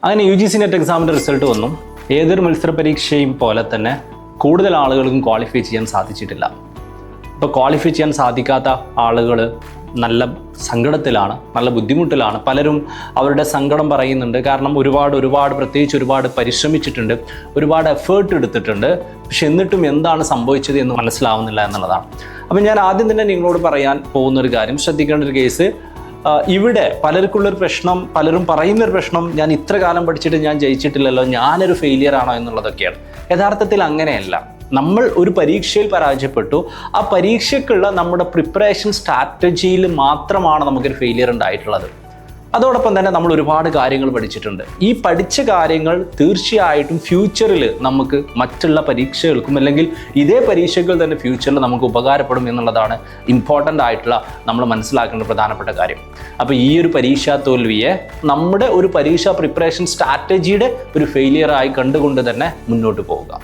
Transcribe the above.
അങ്ങനെ UGC net എക്സാമിൻ്റെ result വന്നു. ഏതൊരു മത്സര പരീക്ഷയും പോലെ തന്നെ കൂടുതൽ ആളുകൾക്കും ക്വാളിഫൈ ചെയ്യാൻ സാധിച്ചിട്ടില്ല. ഇപ്പോൾ ക്വാളിഫൈ ചെയ്യാൻ സാധിക്കാത്ത ആളുകൾ നല്ല സങ്കടത്തിലാണ്, നല്ല ബുദ്ധിമുട്ടിലാണ്. പലരും അവരുടെ സങ്കടം പറയുന്നുണ്ട്. കാരണം പ്രത്യേകിച്ച് ഒരുപാട് പരിശ്രമിച്ചിട്ടുണ്ട്, ഒരുപാട് എഫേർട്ട് എടുത്തിട്ടുണ്ട്. പക്ഷെ എന്നിട്ടും എന്താണ് സംഭവിച്ചത് എന്ന് മനസ്സിലാവുന്നില്ല എന്നുള്ളതാണ്. അപ്പം ഞാൻ ആദ്യം തന്നെ നിങ്ങളോട് പറയാൻ പോകുന്നൊരു കാര്യം, ശ്രദ്ധിക്കേണ്ട ഒരു കേസ്, ഇവിടെ പലർക്കുള്ളൊരു പ്രശ്നം, പലരും പറയുന്നൊരു പ്രശ്നം, ഞാൻ ഇത്ര കാലം പഠിച്ചിട്ട് ഞാൻ ജയിച്ചിട്ടില്ലല്ലോ, ഞാനൊരു ഫെയിലിയർ ആണോ എന്നുള്ളതൊക്കെയാണ്. യഥാർത്ഥത്തിൽ അങ്ങനെയല്ല. നമ്മൾ ഒരു പരീക്ഷയിൽ പരാജയപ്പെട്ടു, ആ പരീക്ഷയ്ക്കുള്ള നമ്മുടെ പ്രിപ്പറേഷൻ സ്ട്രാറ്റജിയിൽ മാത്രമാണ് നമുക്കൊരു ഫെയിലിയർ ഉണ്ടായിട്ടുള്ളത്. അതോടൊപ്പം തന്നെ നമ്മൾ ഒരുപാട് കാര്യങ്ങൾ പഠിച്ചിട്ടുണ്ട്. ഈ പഠിച്ച കാര്യങ്ങൾ തീർച്ചയായിട്ടും ഫ്യൂച്ചറിൽ നമുക്ക് മറ്റുള്ള പരീക്ഷകൾക്കും അല്ലെങ്കിൽ ഇതേ പരീക്ഷകൾ തന്നെ ഫ്യൂച്ചറിൽ നമുക്ക് ഉപകാരപ്പെടും എന്നുള്ളതാണ് ഇമ്പോർട്ടൻ്റ് ആയിട്ടുള്ള നമ്മൾ മനസ്സിലാക്കേണ്ട പ്രധാനപ്പെട്ട കാര്യം. അപ്പോൾ ഈ ഒരു പരീക്ഷാ തോൽവിയെ നമ്മുടെ ഒരു പരീക്ഷാ പ്രിപ്പറേഷൻ സ്ട്രാറ്റജിയുടെ ഒരു ഫെയിലിയറായി കണ്ടുകൊണ്ട് തന്നെ മുന്നോട്ട് പോവുക.